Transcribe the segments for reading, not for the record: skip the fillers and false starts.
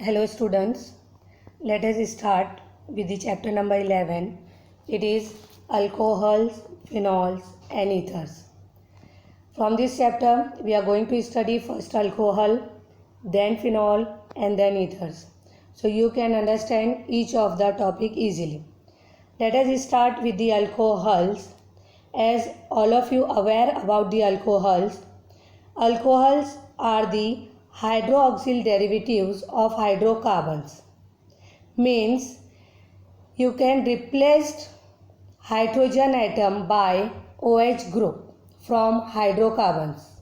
Hello students, let us start with the chapter number 11. It is alcohols, phenols and ethers. From this chapter we are going to study first alcohol, then phenol and then ethers. So you can understand each of the topic easily. Let us start with the alcohols. As all of you aware about the alcohols are the hydroxyl derivatives of hydrocarbons. Means you can replace hydrogen atom by OH group from hydrocarbons.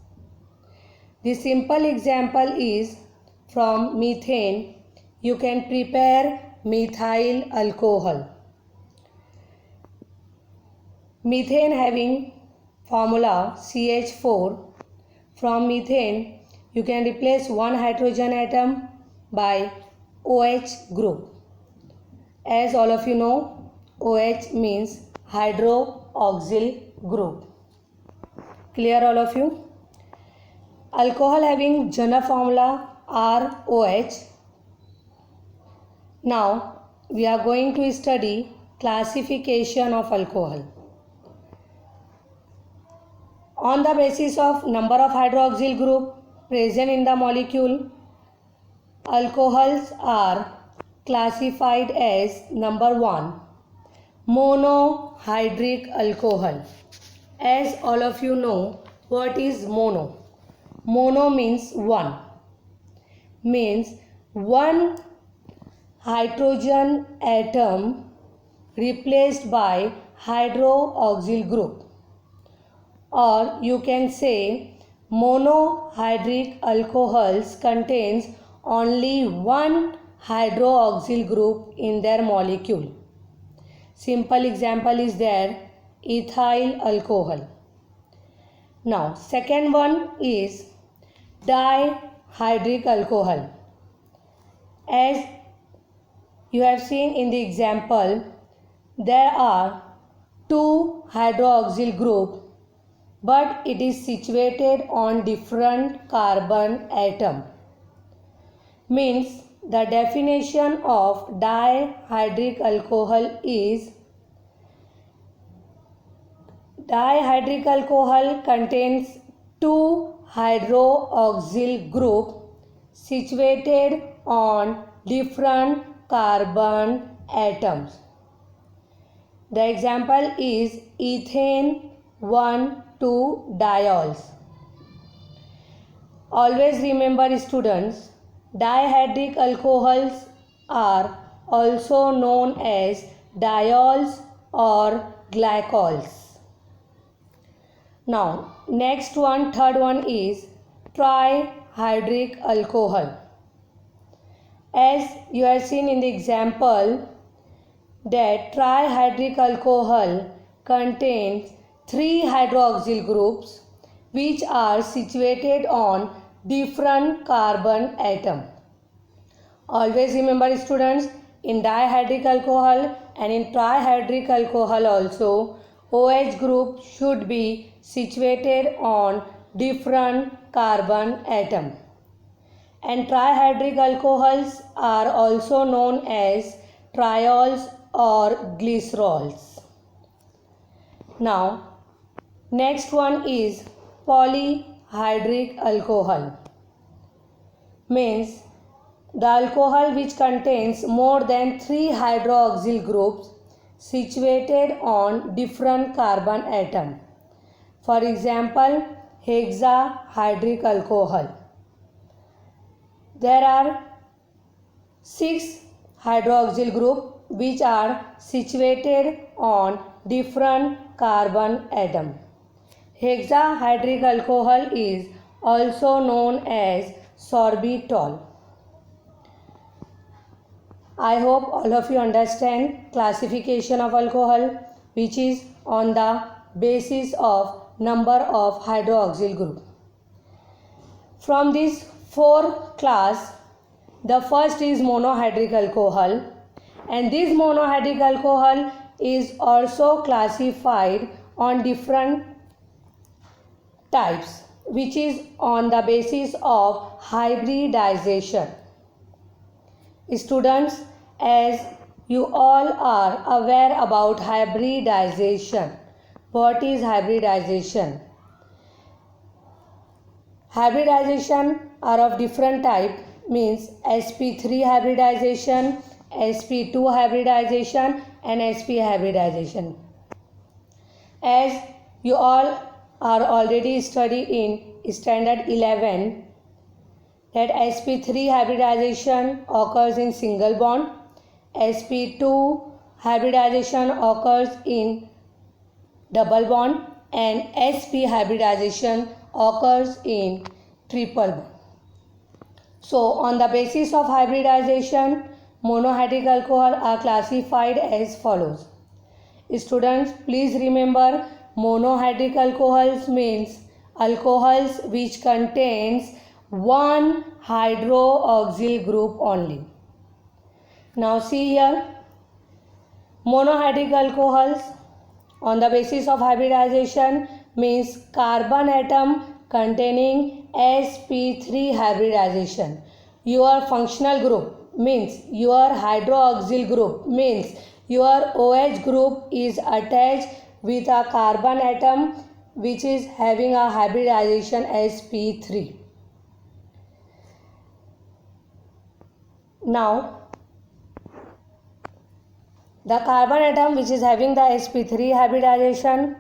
The simple example is from methane. You can prepare methyl alcohol. Methane having formula CH4. From methane, you can replace one hydrogen atom by OH group. As all of you know, OH means hydroxyl group. Clear all of you? Alcohol having general formula ROH. Now, we are going to study classification of alcohol. On the basis of number of hydroxyl group present in the molecule, alcohols are classified as number 1, monohydric alcohol. As all of you know, what is mono? Mono means one. Means one hydrogen atom replaced by hydroxyl group. Or you can say monohydric alcohols contains only one hydroxyl group in their molecule. Simple example is there, ethyl alcohol. Now second one is dihydric alcohol. As you have seen in the example, there are two hydroxyl group, but it is situated on different carbon atom. Means the definition of dihydric alcohol is dihydric alcohol contains two hydroxyl group situated on different carbon atoms. The example is ethane 1,2-diols. Always remember students, dihydric alcohols are also known as diols or glycols. Now next one, third one is trihydric alcohol. As you have seen in the example that trihydric alcohol contains three hydroxyl groups which are situated on different carbon atom. Always remember students, in dihydric alcohol and in trihydric alcohol also, OH group should be situated on different carbon atom. And trihydric alcohols are also known as triols or glycerols. Now next one is polyhydric alcohol. Means the alcohol which contains more than 3 hydroxyl groups situated on different carbon atom. For example, hexahydric alcohol. There are 6 hydroxyl group which are situated on different carbon atom. Hexahydric alcohol is also known as sorbitol. I hope all of you understand classification of alcohol, which is on the basis of number of hydroxyl group. From these 4 class, the first is monohydric alcohol, and this monohydric alcohol is also classified on different types, which is on the basis of hybridization. Students, as you all are aware about hybridization. What is hybridization? Hybridization are of different type, means sp3 hybridization, sp2 hybridization and sp hybridization. As you all are already studied in standard 11 that sp3 hybridization occurs in single bond, sp2 hybridization occurs in double bond and sp hybridization occurs in triple bond. So on the basis of hybridization, monohydric alcohol are classified as follows. Students, please remember, monohydric alcohols means alcohols which contains one hydroxyl group only. Now see here, monohydric alcohols on the basis of hybridization means carbon atom containing sp3 hybridization. Your functional group means your hydroxyl group means your OH group is attached with a carbon atom which is having a hybridization sp3. Now, the carbon atom which is having the sp3 hybridization,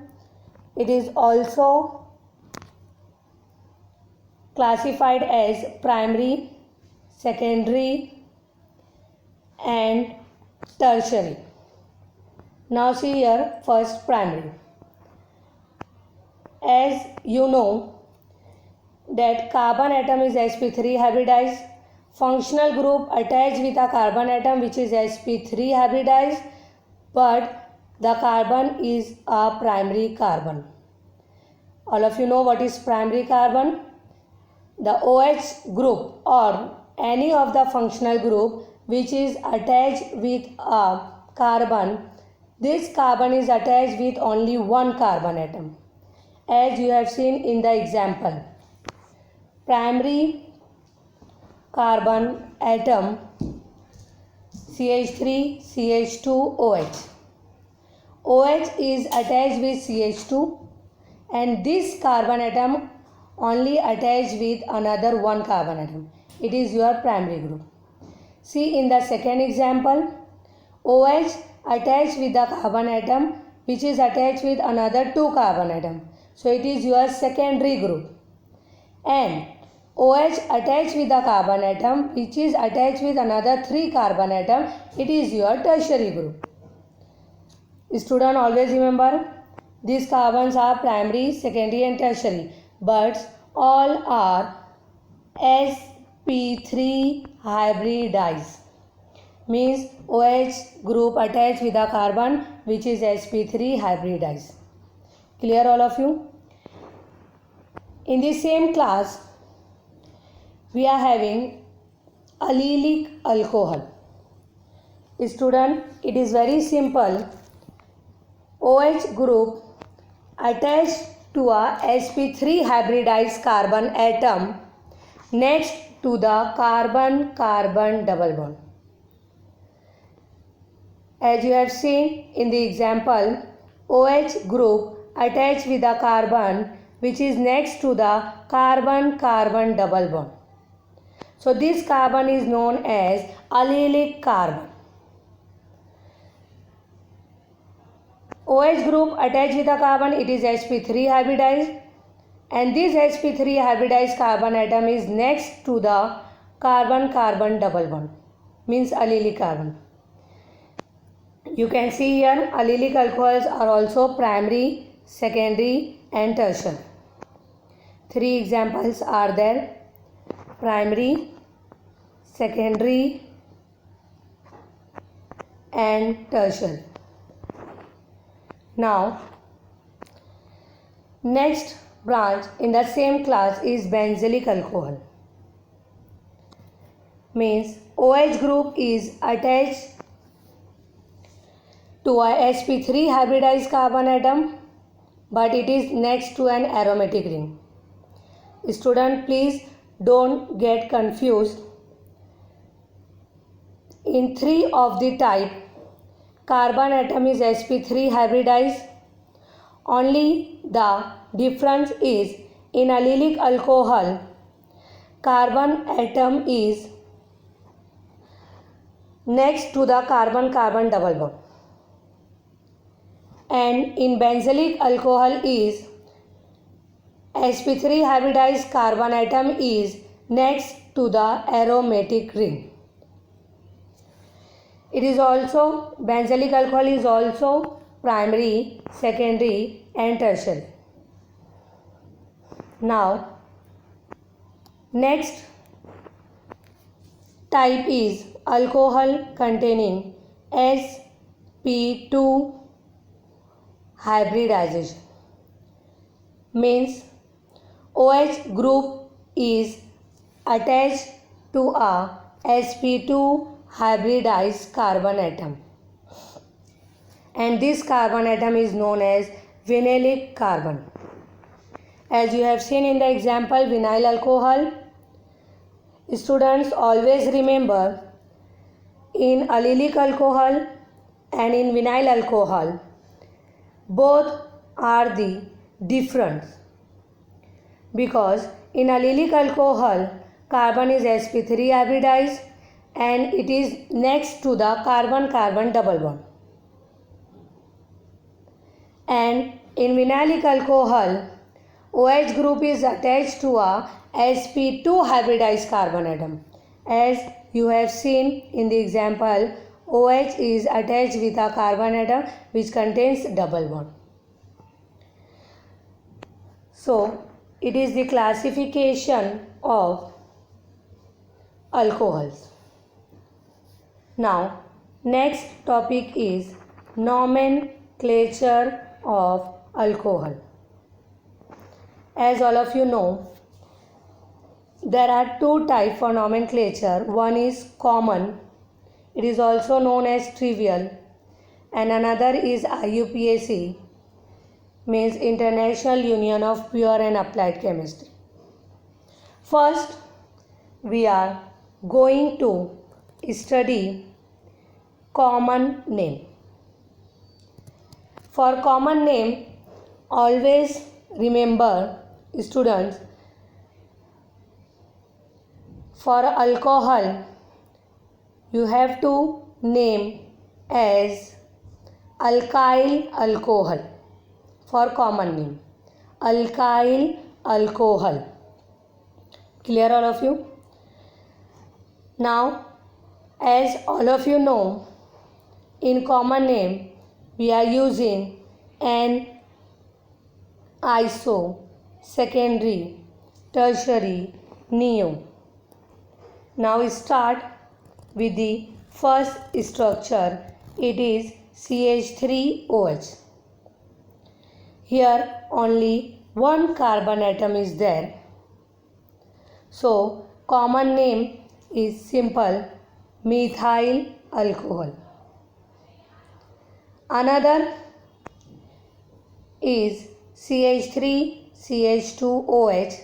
it is also classified as primary, secondary and tertiary. Now see here, first primary. As you know that carbon atom is sp3 hybridized, functional group attached with a carbon atom which is sp3 hybridized, but the carbon is a primary carbon. All of you know what is primary carbon? The OH group or any of the functional group which is attached with a carbon, this carbon is attached with only one carbon atom, as you have seen in the example. Primary carbon atom CH3, CH2, OH. OH is attached with CH2 and this carbon atom only attached with another one carbon atom. It is your primary group. See in the second example, OH attached with the carbon atom which is attached with another two carbon atom. So it is your secondary group. And OH attached with the carbon atom which is attached with another three carbon atom, it is your tertiary group. Student, always remember, these carbons are primary, secondary and tertiary, but all are sp3 hybridized, means OH group attached with a carbon which is sp3 hybridized. Clear all of you? In the same class, we are having allylic alcohol. Student, it is very simple. OH group attached to a sp3 hybridized carbon atom next to the carbon-carbon double bond. As you have seen in the example, OH group attached with a carbon which is next to the carbon-carbon double bond. So this carbon is known as allylic carbon. OH group attached with a carbon, it is sp3 hybridized, and this sp3 hybridized carbon atom is next to the carbon-carbon double bond, means allylic carbon. You can see here allylic alcohols are also primary, secondary and tertiary. Three examples are there: primary, secondary and tertiary. Now, next branch in the same class is benzylic alcohol. Means OH group is attached to a sp3 hybridized carbon atom, but it is next to an aromatic ring. Student, please don't get confused. In 3 of the type, carbon atom is sp3 hybridized. Only the difference is in allylic alcohol, carbon atom is next to the carbon-carbon double bond, and in benzylic alcohol is sp3 hybridized carbon atom is next to the aromatic ring. It is also, benzylic alcohol is also primary, secondary and tertiary. Now next type is alcohol containing sp2 hybridization. Means OH group is attached to a sp2 hybridized carbon atom, and this carbon atom is known as vinylic carbon. As you have seen in the example vinyl alcohol, students always remember in allylic alcohol and in vinyl alcohol both are the different, because in allylic alcohol carbon is sp3 hybridized and it is next to the carbon-carbon double bond, and in vinylic alcohol OH group is attached to a sp2 hybridized carbon atom. As you have seen in the example, OH is attached with a carbon atom which contains double bond. So it is the classification of alcohols. Now next topic is nomenclature of alcohol. As all of you know, there are two types for nomenclature. One is common, it is also known as trivial, and another is IUPAC, means International Union of Pure and Applied Chemistry. First, we are going to study common name. For common name, always remember, students, for alcohol you have to name as alkyl alcohol. For common name, alkyl alcohol. Clear all of you? Now, as all of you know, in common name we are using an iso, secondary, tertiary, neo. Now we start with the first structure. It is CH3OH. Here only one carbon atom is there. So common name is simple methyl alcohol. Another is CH3CH2OH.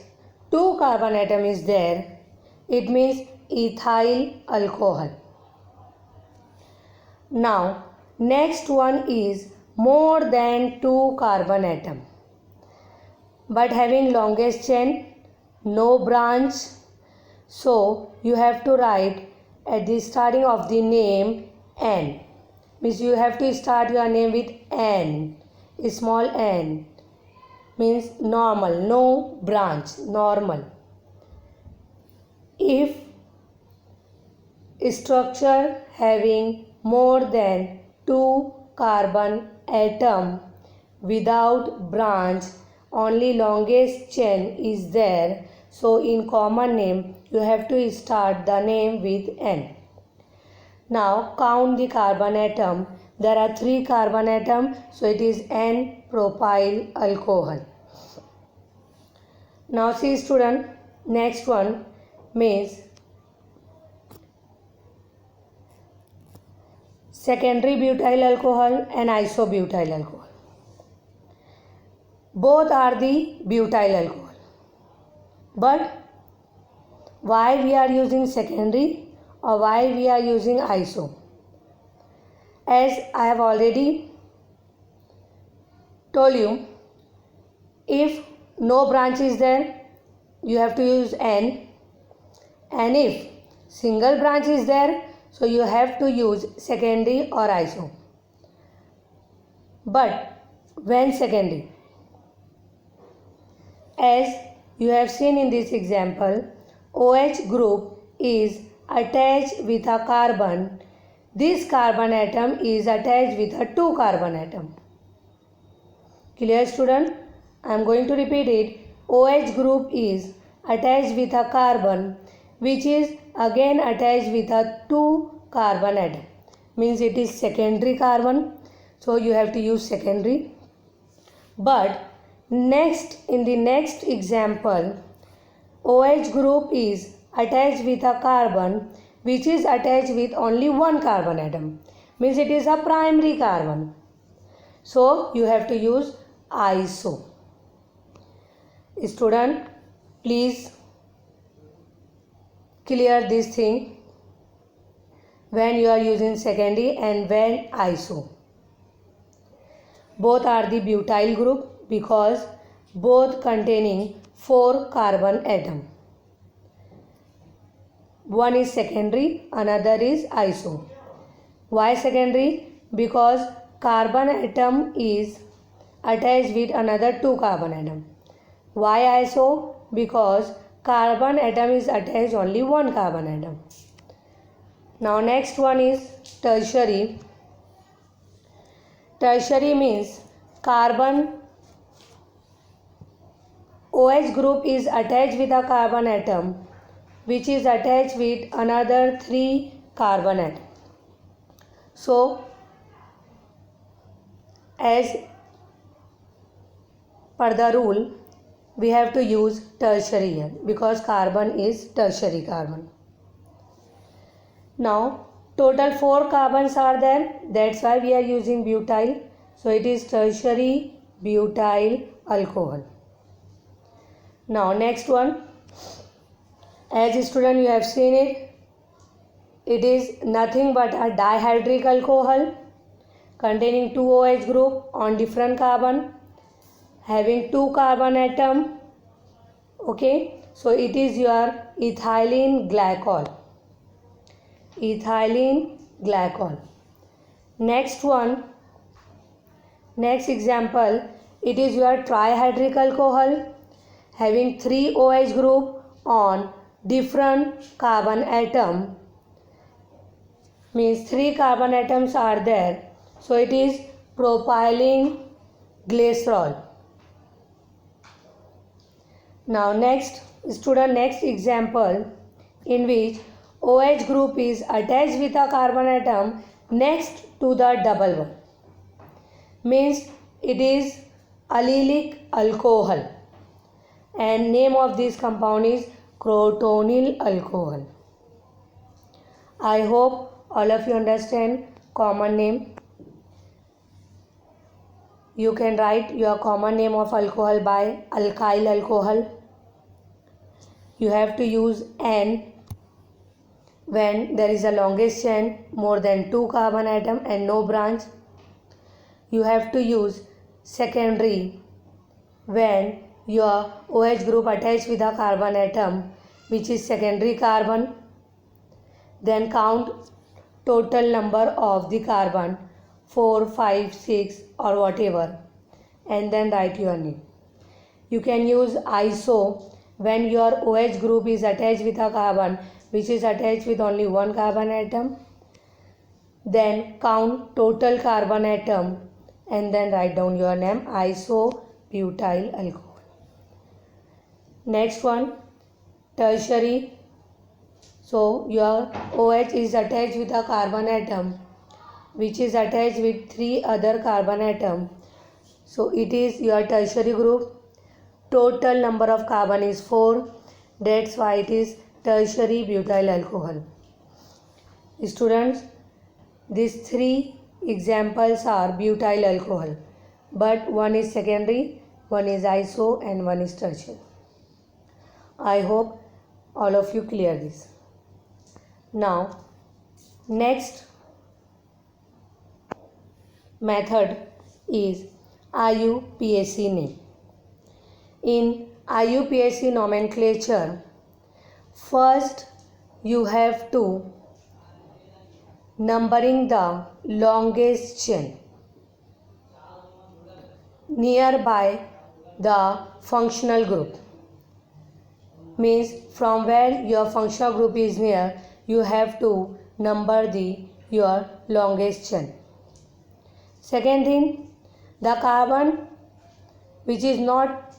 Two carbon atom is there. It means ethyl alcohol. Now next one is more than two carbon atom but having longest chain, no branch. So you have to write at the starting of the name N. Means you have to start your name with N, small n, means normal, no branch, normal. If structure having more than two carbon atom without branch, only longest chain is there, so in common name you have to start the name with N. Now count the carbon atom. There are 3 carbon atom, so it is N-propyl alcohol. Now see student, next one means secondary butyl alcohol and isobutyl alcohol. Both are the butyl alcohol. But why we are using secondary? or why we are using iso? As I have already told you, if no branch is there, you have to use N, and if single branch is there, so you have to use secondary or iso. But when secondary, as you have seen in this example, OH group is attached with a carbon. This carbon atom is attached with a 2 carbon atom. Clear, student? I am going to repeat it. OH group is attached with a carbon which is again attached with a 2 carbon atom. Means it is secondary carbon. So you have to use secondary. But next, in the next example, OH group is attached with a carbon which is attached with only 1 carbon atom. Means it is a primary carbon. So you have to use iso. Student, please clear this thing when you are using secondary and when iso. Both are the butyl group because both containing 4 carbon atom. One is secondary, another is iso. Why secondary? Because carbon atom is attached with another 2 carbon atom. Why iso? Because carbon atom is attached only 1 carbon atom. Now next one is tertiary. Tertiary means carbon OH group is attached with a carbon atom which is attached with another 3 carbon atom. So as per the rule, we have to use tertiary here because carbon is tertiary carbon. Now total 4 carbons are there, that's why we are using butyl. So it is tertiary butyl alcohol. Now next one, as a student you have seen it, it is nothing but a dihydric alcohol containing 2 OH group on different carbon, having 2 carbon atom. Okay, so it is your ethylene glycol. Ethylene glycol. Next one, next example, it is your trihydric alcohol having 3 OH group on different carbon atom. Means 3 carbon atoms are there. So it is propylene glycerol. Now next, student, next example in which OH group is attached with a carbon atom next to the double bond. Means it is allylic alcohol and name of this compound is crotonyl alcohol. I hope all of you understand common name. You can write your common name of alcohol by alkyl alcohol. You have to use N when there is a longest chain more than 2 carbon atom and no branch. You have to use secondary when your OH group attached with a carbon atom which is secondary carbon. Then count total number of the carbon, 4, 5, 6 or whatever, and then write your name. You can use iso when your OH group is attached with a carbon which is attached with only 1 carbon atom. Then count total carbon atom and then write down your name, isobutyl alcohol. Next one, tertiary. So your OH is attached with a carbon atom which is attached with 3 other carbon atom. So it is your tertiary group. Total number of carbon is 4. That's why it is tertiary butyl alcohol. Students, these 3 examples are butyl alcohol, but one is secondary, one is iso and one is tertiary. I hope all of you clear this. Now next method is IUPAC name. In IUPAC nomenclature, first you have to numbering the longest chain nearby the functional group. Means from where your functional group is near, you have to number your longest chain. Second thing, the carbon which is not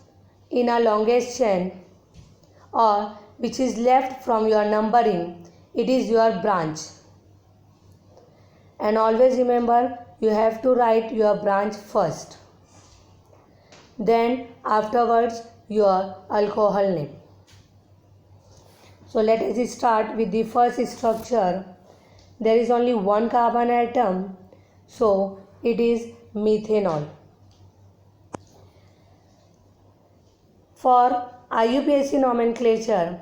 in a longest chain or which is left from your numbering, it is your branch. And always remember, you have to write your branch first, then afterwards your alcohol name. So let us start with the first structure. There is only one carbon atom, so it is methanol. For IUPAC nomenclature,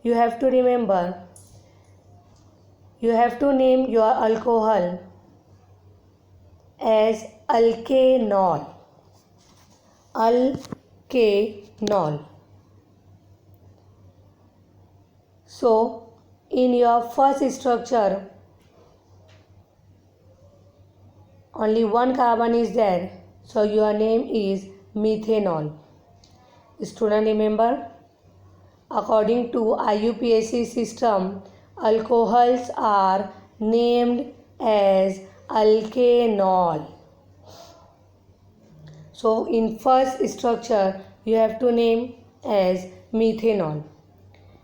you have to remember, you have to name your alcohol as alkanol. Alkanol. So in your first structure, only one carbon is there, so your name is methanol. Student, remember, according to IUPAC system, alcohols are named as alkanol. So in first structure, you have to name as methanol.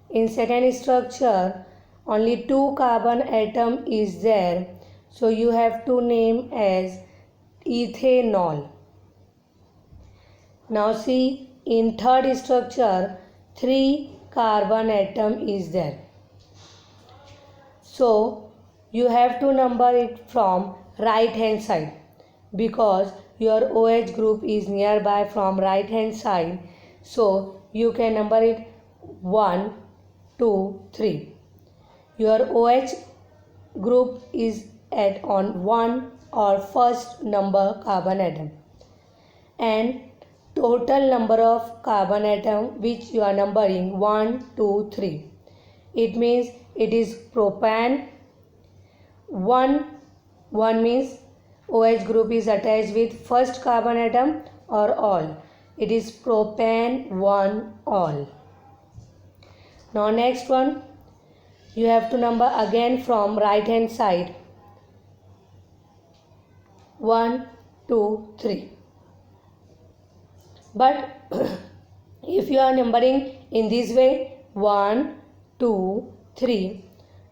In second structure, only two carbon atom is there, so you have to name as ethanol. Now see, in third structure, 3 carbon atom is there. So you have to number it from right hand side, because your OH group is nearby from right hand side. So you can number it 1, 2, 3. Your OH group is at on 1 or first number carbon atom, and total number of carbon atom which you are numbering 1, 2, 3. It means it is propane. 1 means OH group is attached with first carbon atom or all. It is propane 1 all. Now next one, you have to number again from right hand side 1, 2, 3. But if you are numbering in this way 1, 2, 3,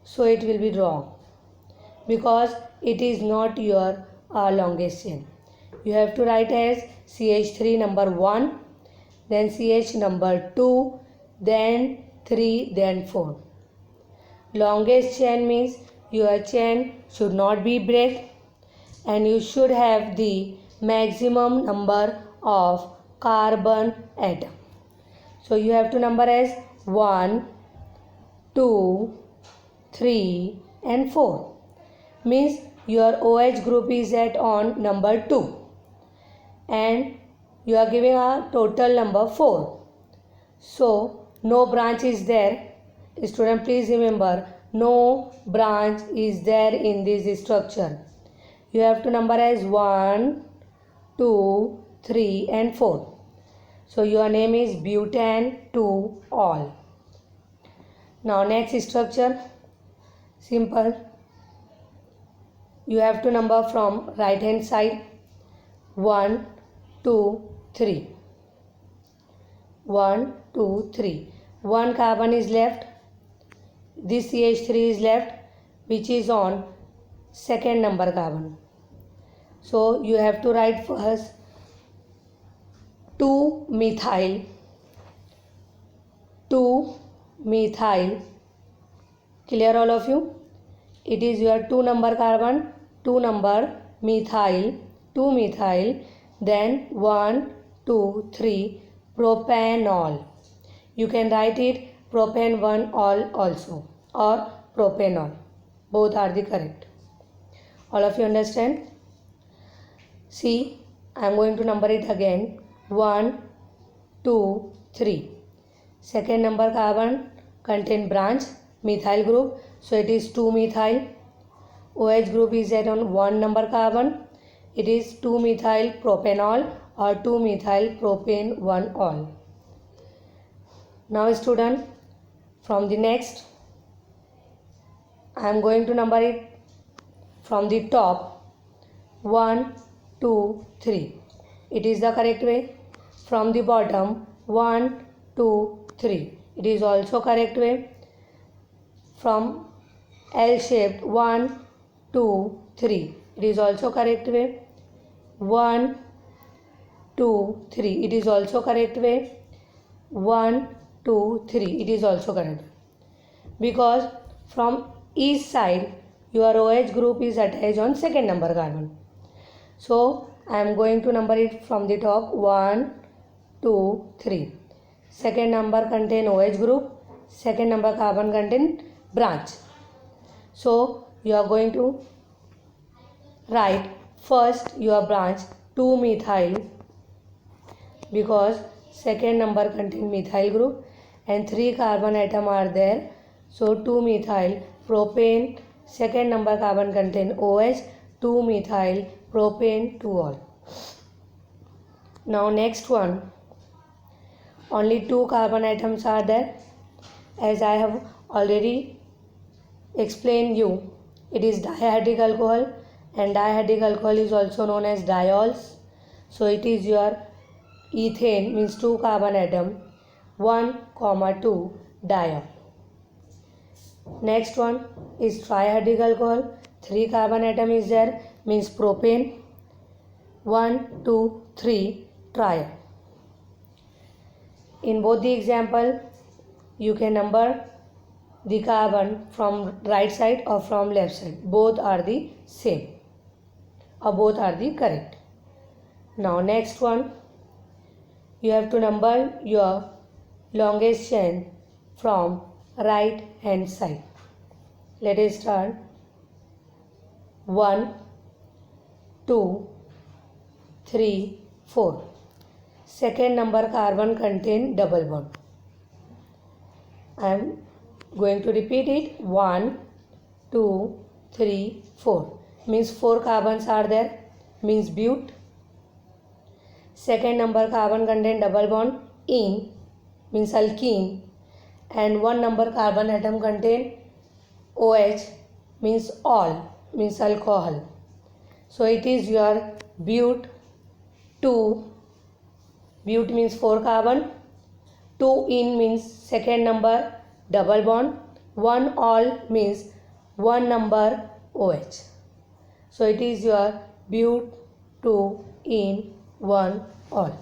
so it will be wrong, because it is not your longest chain. You have to write as CH3 number 1, then CH number 2, then 3, then 4. Longest chain means your chain should not be break, and you should have the maximum number of carbon atom. So you have to number as 1, 2, 3 and 4. Means your OH group is at on number 2 and you are giving a total number 4. So no branch is there. Student, please remember, no branch is there in this structure. You have to number as 1, 2, 3 and 4. So your name is butane 2 all. Now next structure, simple. You have to number from right hand side 1, 2, 3. 1, 2, 3. One carbon is left. This CH3 is left, which is on second number carbon. So you have to write first 2-methyl. 2-methyl. Clear all of you? It is your 2 number carbon, 2 number methyl, 2-methyl, then 1, 2, 3 propanol. You can write it propane 1 all also, or propanol. Both are the correct. All of you understand? See, I am going to number it again. 1, 2, 3. Second number carbon contain branch methyl group, so it is 2-methyl. OH group is at on 1 number carbon. It is 2-methyl propanol or 2-methyl propane 1-ol. Now student, from the next, I am going to number it from the top. 1, 2, 3. It is the correct way. From the bottom, 1, 2, 3. It is also correct way. From L shaped, 1, 2, 3. It is also correct way. 1, 2, 3. It is also correct way. 1, 2, 3. It is also correct. Because from each side your OH group is attached on second number carbon. So I am going to number it from the top. 1, 2, 3. Second number contain OH group. Second number carbon contain branch. So you are going to write first your branch 2-methyl, because second number contain methyl group and 3 carbon atom are there. So 2-methyl propane, second number carbon contain OH, 2-methyl propane 2-ol. Now next one, only 2 carbon atoms are there. As I have already explained you, it is dihydric alcohol, and dihydric alcohol is also known as diols. So it is your ethane, means 2 carbon atom, 1, 2 diol. Next one is trihydric alcohol, 3 carbon atom is there, means propane, 1, 2, 3 triol. In both the example, you can number the carbon from right side or from left side. Both are the same or both are the correct. Now next one, you have to number your longest chain from right hand side. Let us start. 1, 2, 3, 4. Second number carbon contain double bond. I am going to repeat it. 1, 2, 3, 4. Means 4 carbons are there, means but. Second number carbon contain double bond in, means alkene, and 1 number carbon atom contain OH, means ol, means alcohol. So it is your but 2. But means 4 carbon. 2 in means second number double bond. 1 ol means 1 number OH. So it is your but 2 in 1 ol.